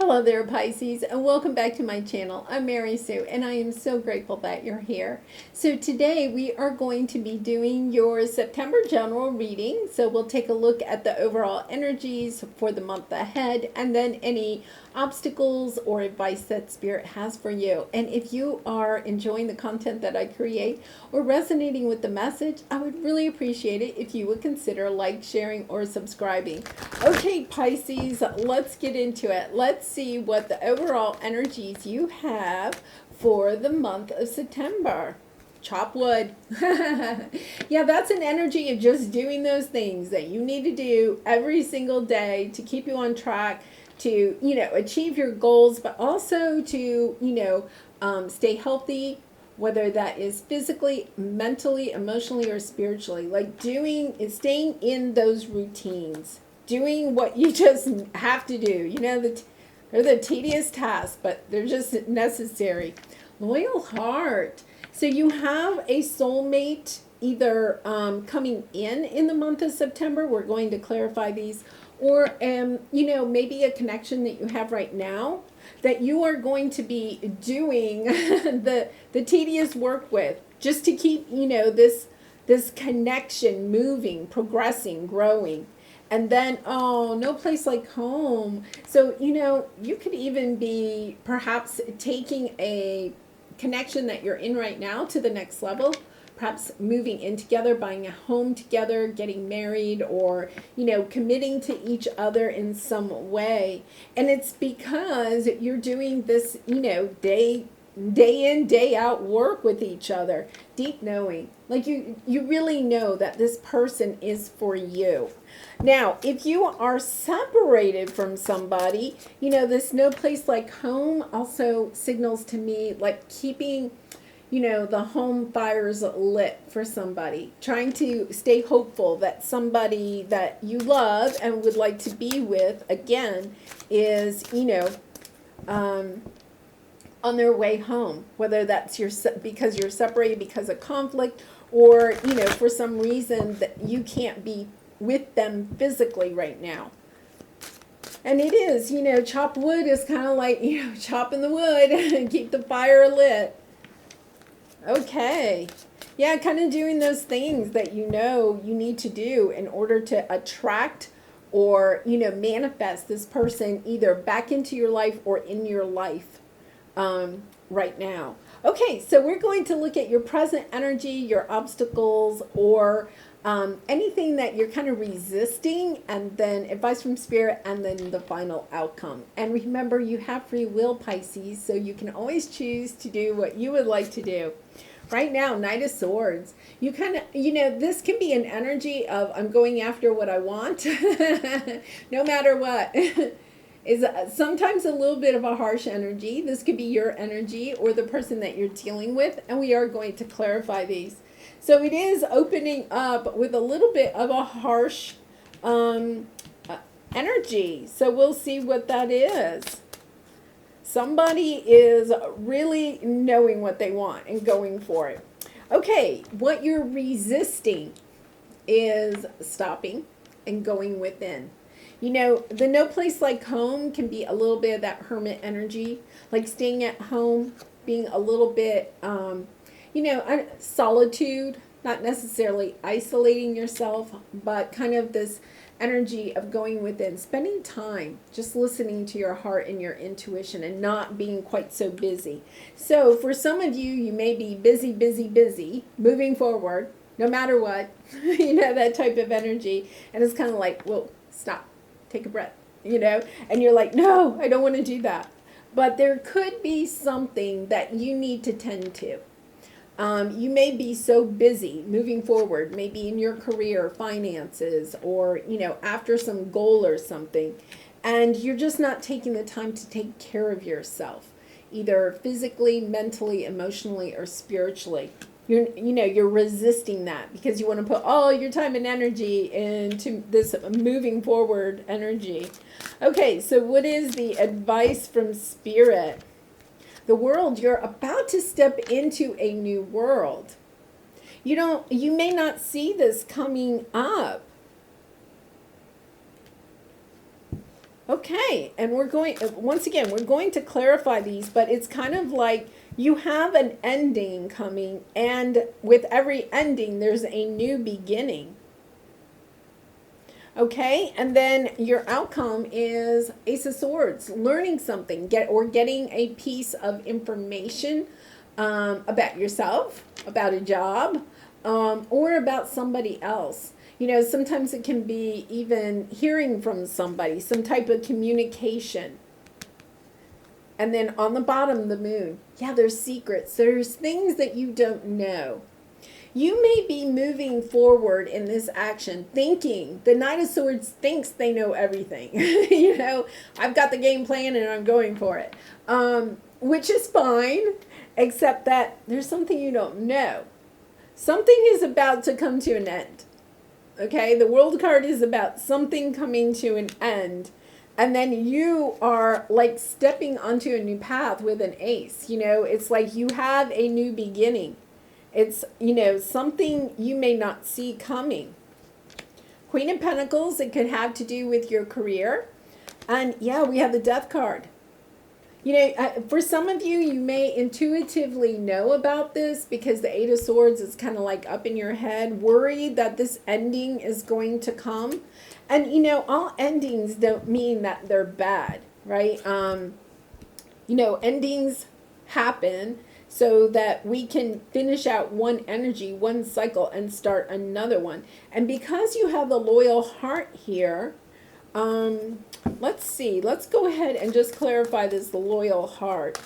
Hello there, Pisces, and welcome back to my channel. I'm Mary Sue, and I am so grateful that you're here. So today we are going to be doing your September general reading. So we'll take a look at the overall energies for the month ahead, and then any obstacles or advice that Spirit has for you. And if you are enjoying the content that I create or resonating with the message, I would really appreciate it if you would consider like, sharing, or subscribing. Okay, Pisces, let's get into it. Let's see what the overall energies you have for the month of September. Chop wood. Yeah, that's an energy of just doing those things that you need to do every single day to keep you on track, to, achieve your goals, but also to, stay healthy, whether that is physically, mentally, emotionally, or spiritually. Like staying in those routines, doing what you just have to do. They're the tedious tasks, but they're just necessary. Loyal heart. So you have a soulmate either coming in the month of September. We're going to clarify these. Or, maybe a connection that you have right now that you are going to be doing the tedious work with, just to keep, this connection moving, progressing, growing. And then, no place like home. So, you could even be perhaps taking a connection that you're in right now to the next level. Perhaps moving in together, buying a home together, getting married, or, committing to each other in some way. And it's because you're doing this, day in, day out work with each other. Deep knowing. Like you really know that this person is for you. Now, if you are separated from somebody, this no place like home also signals to me like keeping the home fires lit for somebody, trying to stay hopeful that somebody that you love and would like to be with again is, on their way home, whether that's because you're separated because of conflict, or, for some reason that you can't be with them physically right now. And it is, chop wood is kind of like, chopping the wood and keep the fire lit. Okay. Yeah, kind of doing those things that you need to do in order to attract or, manifest this person either back into your life or in your life right now. Okay, so we're going to look at your present energy, your obstacles, or anything that you're kind of resisting, and then advice from Spirit, and then the final outcome. And remember, you have free will, Pisces, so you can always choose to do what you would like to do. Right now, Knight of Swords. You kind of, this can be an energy of I'm going after what I want, no matter what. Is sometimes a little bit of a harsh energy. This could be your energy or the person that you're dealing with, and we are going to clarify these. So it is opening up with a little bit of a harsh energy. So we'll see what that is. Somebody is really knowing what they want and going for it. Okay, what you're resisting is stopping and going within. The no place like home can be a little bit of that hermit energy, like staying at home, being a little bit, solitude, not necessarily isolating yourself, but kind of this energy of going within, spending time just listening to your heart and your intuition and not being quite so busy. So for some of you, you may be busy, moving forward, no matter what, that type of energy. And it's kind of like, whoa, stop, take a breath, and you're like, no, I don't want to do that. But there could be something that you need to tend to. You may be so busy moving forward, maybe in your career, finances, or, after some goal or something, and you're just not taking the time to take care of yourself, either physically, mentally, emotionally, or spiritually. You're resisting that because you want to put all your time and energy into this moving forward energy. Okay, so what is the advice from Spirit? The world, you're about to step into a new world. You may not see this coming up. Okay, and we're going, once again, we're going to clarify these, but it's kind of like you have an ending coming, and with every ending, there's a new beginning. Okay, and then your outcome is Ace of Swords, learning something, getting a piece of information about yourself, about a job, or about somebody else. You know, sometimes it can be even hearing from somebody, some type of communication. And then on the bottom, the moon. Yeah, there's secrets. There's things that you don't know. You may be moving forward in this action thinking, the Knight of Swords thinks they know everything. You know, I've got the game plan and I'm going for it. Which is fine, except that there's something you don't know. Something is about to come to an end. Okay, the World card is about something coming to an end. And then you are like stepping onto a new path with an ace. You know, it's like you have a new beginning. It's, you know, something you may not see coming. Queen of Pentacles, it could have to do with your career. And yeah, we have the Death card. You know, for some of you, you may intuitively know about this because the Eight of Swords is kind of like up in your head, worried that this ending is going to come. And, you know, all endings don't mean that they're bad, right? You know, endings happen so that we can finish out one energy, one cycle, and start another one. And because you have the loyal heart here, let's see. Let's go ahead and just clarify this loyal heart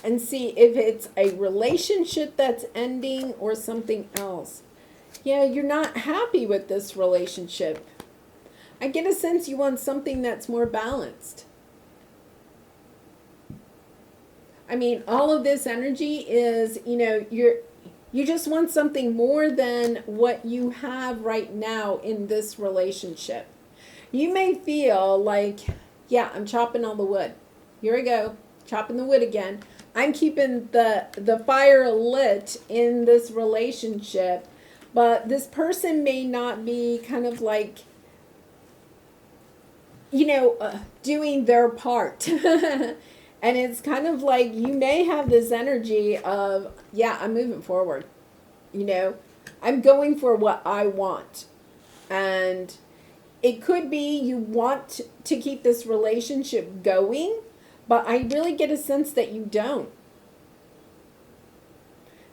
and see if it's a relationship that's ending or something else. Yeah, you're not happy with this relationship. I get a sense you want something that's more balanced. I mean, all of this energy is, you know, you just want something more than what you have right now in this relationship. You may feel like, yeah, I'm chopping all the wood. Here I go, chopping the wood again. I'm keeping the fire lit in this relationship, but this person may not be kind of like, you know, doing their part. And it's kind of like you may have this energy of, yeah, I'm moving forward. You know, I'm going for what I want. And it could be you want to keep this relationship going, but I really get a sense that you don't.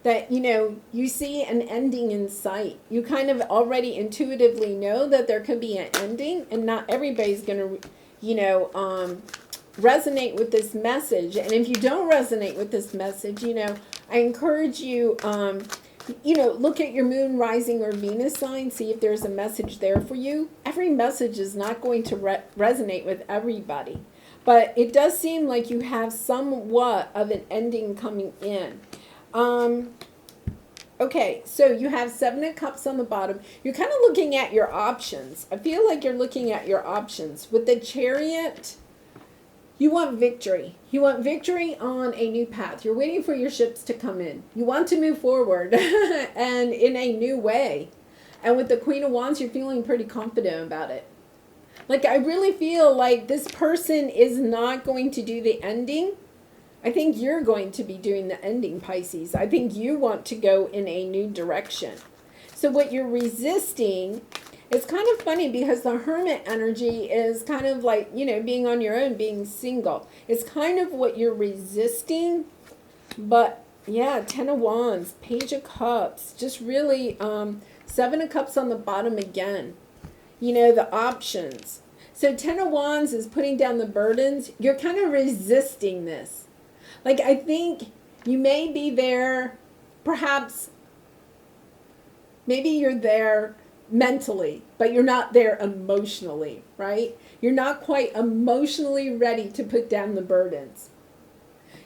That, you know, you see an ending in sight. You kind of already intuitively know that there could be an ending, and not everybody's going to, you know, resonate with this message. And if you don't resonate with this message, you know, I encourage you, you know, look at your moon, rising, or Venus sign, see if there's a message there for you. Every message is not going to resonate with everybody, but it does seem like you have somewhat of an ending coming in. Okay, so you have Seven of Cups on the bottom. You're kind of looking at your options. I feel like you're looking at your options. With the Chariot, you want victory. You want victory on a new path. You're waiting for your ships to come in. You want to move forward and in a new way. And with the Queen of Wands, you're feeling pretty confident about it. Like, I really feel like this person is not going to do the ending. I think you're going to be doing the ending, Pisces. I think you want to go in a new direction. So what you're resisting, it's kind of funny because the Hermit energy is kind of like, you know, being on your own, being single. It's kind of what you're resisting. But yeah, Ten of Wands, Page of Cups, just really Seven of Cups on the bottom again. You know, the options. So Ten of Wands is putting down the burdens. You're kind of resisting this. Like, I think you may be there, perhaps, maybe you're there mentally, but you're not there emotionally, right? You're not quite emotionally ready to put down the burdens.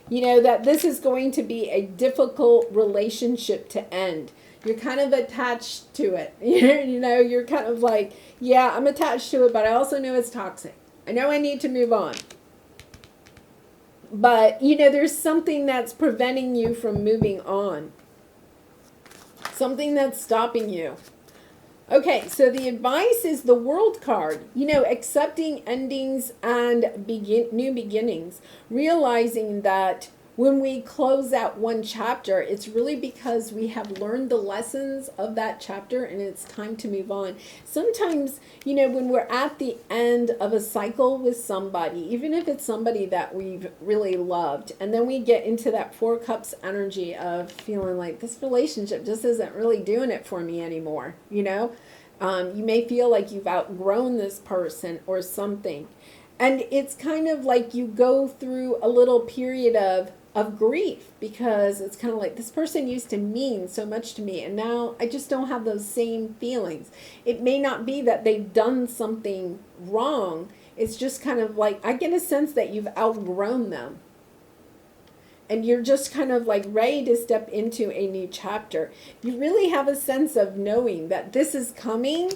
You know, that this is going to be a difficult relationship to end. You're kind of attached to it. You know, you're kind of like, yeah, I'm attached to it, but I also know it's toxic. I know I need to move on. But, you know, there's something that's preventing you from moving on. Something that's stopping you. Okay, so the advice is the World card. You know, accepting endings and new beginnings, realizing that when we close out one chapter, it's really because we have learned the lessons of that chapter and it's time to move on. Sometimes, you know, when we're at the end of a cycle with somebody, even if it's somebody that we've really loved, and then we get into that Four Cups energy of feeling like this relationship just isn't really doing it for me anymore, you know? You may feel like you've outgrown this person or something. And it's kind of like you go through a little period of grief, because it's kind of like this person used to mean so much to me and now I just don't have those same feelings. It may not be that they've done something wrong. It's just kind of like I get a sense that you've outgrown them. And you're just kind of like ready to step into a new chapter. You really have a sense of knowing that this is coming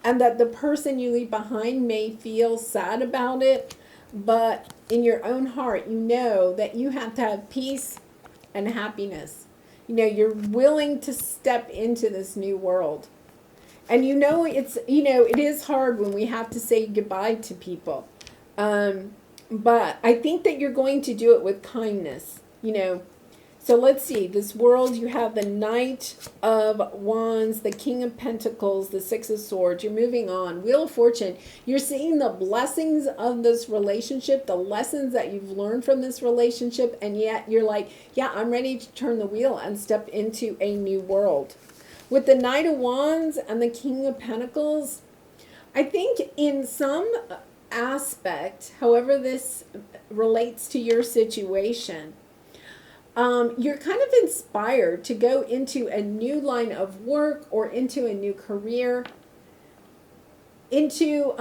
and that the person you leave behind may feel sad about it, but in your own heart, you know that you have to have peace and happiness. You know, you're willing to step into this new world. And you know, it is hard when we have to say goodbye to people. But I think that you're going to do it with kindness, you know. So let's see, this world, you have the Knight of Wands, the King of Pentacles, the Six of Swords. You're moving on. Wheel of Fortune. You're seeing the blessings of this relationship, the lessons that you've learned from this relationship, and yet you're like, yeah, I'm ready to turn the wheel and step into a new world. With the Knight of Wands and the King of Pentacles, I think in some aspect, however this relates to your situation, you're kind of inspired to go into a new line of work or into a new career, into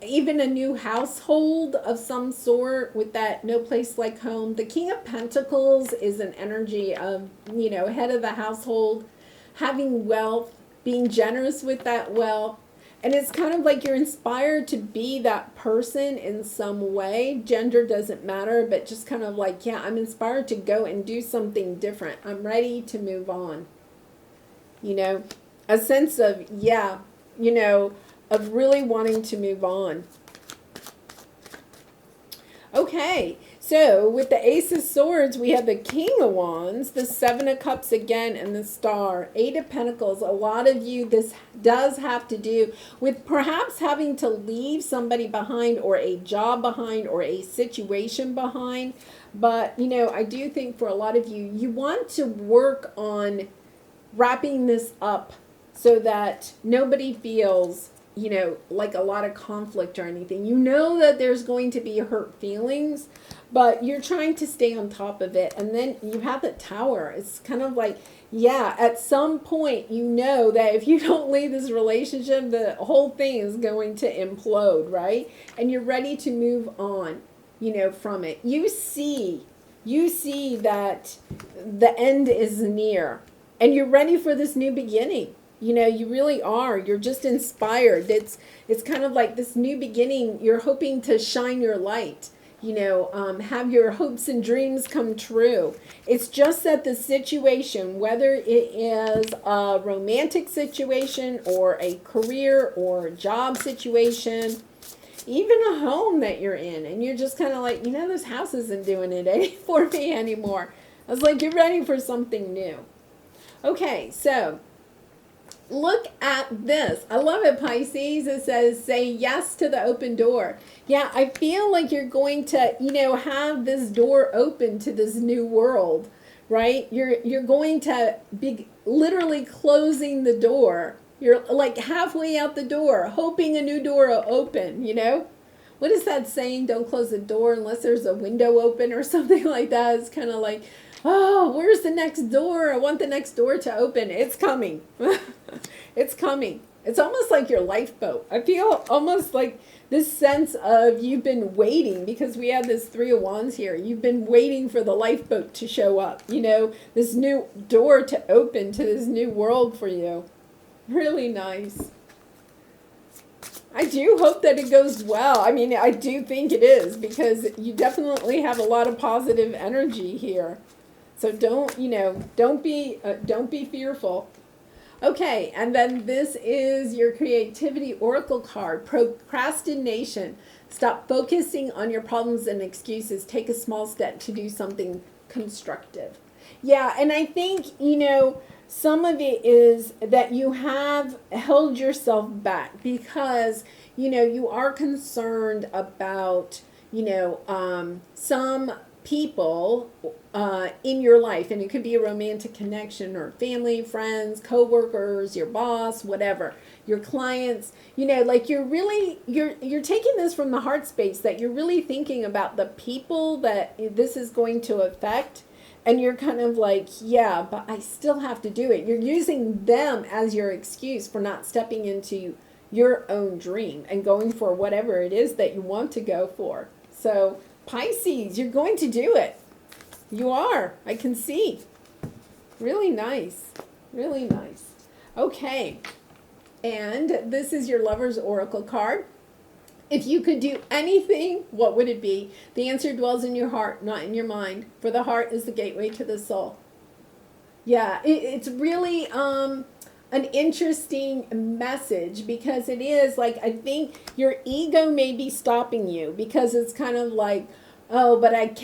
even a new household of some sort with that no place like home. The King of Pentacles is an energy of, you know, head of the household, having wealth, being generous with that wealth. And it's kind of like you're inspired to be that person in some way. Gender doesn't matter, but just kind of like, yeah, I'm inspired to go and do something different. I'm ready to move on. You know, a sense of, yeah, you know, of really wanting to move on. Okay, so with the Ace of Swords, we have the King of Wands, the Seven of Cups again, and the Star. Eight of Pentacles. A lot of you, this does have to do with perhaps having to leave somebody behind, or a job behind, or a situation behind. But, you know, I do think for a lot of you, you want to work on wrapping this up so that nobody feels, you know, like a lot of conflict or anything. You know that there's going to be hurt feelings, but you're trying to stay on top of it. And then you have the Tower. It's kind of like, yeah, at some point, you know that if you don't leave this relationship, the whole thing is going to implode, right? And you're ready to move on, you know, from it. You see that the end is near and you're ready for this new beginning. You know, you really are. You're just inspired. It's kind of like this new beginning. You're hoping to shine your light, you know, have your hopes and dreams come true. It's just that the situation, whether it is a romantic situation or a career or job situation, even a home that you're in, and you're just kind of like, you know, this house isn't doing it for me anymore. I was like, you're ready for something new. Okay, so look at this. I love it, Pisces. It says, say yes to the open door. Yeah, I feel like you're going to, you know, have this door open to this new world, right? You're going to be literally closing the door. You're like halfway out the door, hoping a new door will open, you know? What is that saying? Don't close the door unless there's a window open or something like that. It's kind of like, oh, where's the next door? I want the next door to open. It's coming. It's coming. It's almost like your lifeboat. I feel almost like this sense of you've been waiting, because we have this Three of Wands here. You've been waiting for the lifeboat to show up, you know, this new door to open to this new world for you. Really nice. I do hope that it goes well. I mean, I do think it is, because you definitely have a lot of positive energy here. So don't be fearful. Okay, and then this is your creativity oracle card, procrastination. Stop focusing on your problems and excuses. Take a small step to do something constructive. Yeah, and I think, some of it is that you have held yourself back because, you are concerned about, some people in your life, and it could be a romantic connection or family, friends, co-workers, your boss, whatever, your clients, like you're taking this from the heart space, that you're really thinking about the people that this is going to affect, and you're kind of like, yeah, but I still have to do it. You're using them as your excuse for not stepping into your own dream and going for whatever it is that you want to go for. So Pisces, you're going to do it. You are. I can see. Really nice. Really nice. Okay. And this is your Lover's Oracle card. If you could do anything, what would it be? The answer dwells in your heart, not in your mind. For the heart is the gateway to the soul. Yeah, it's really an interesting message, because it is like, I think your ego may be stopping you, because it's kind of like, oh, but I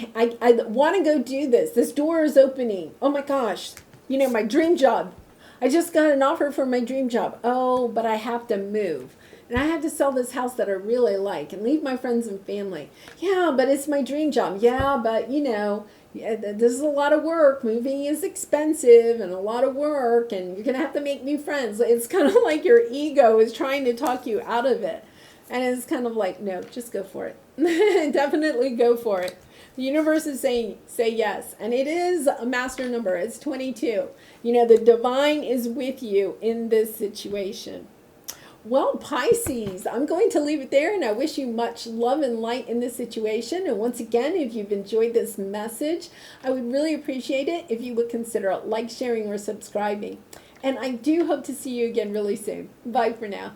want to go do this. This door is opening. Oh my gosh, my dream job. I just got an offer for my dream job. Oh, but I have to move. And I have to sell this house that I really like and leave my friends and family. Yeah, but it's my dream job. Yeah, but this is a lot of work. Moving is expensive and a lot of work, and you're going to have to make new friends. It's kind of like your ego is trying to talk you out of it. And it's kind of like, no, just go for it. Definitely go for it. The universe is saying, say yes. And it is a master number. It's 22. The divine is with you in this situation. Well, Pisces, I'm going to leave it there, and I wish you much love and light in this situation. And once again, if you've enjoyed this message, I would really appreciate it if you would consider like, sharing, or subscribing. And I do hope to see you again really soon. Bye for now.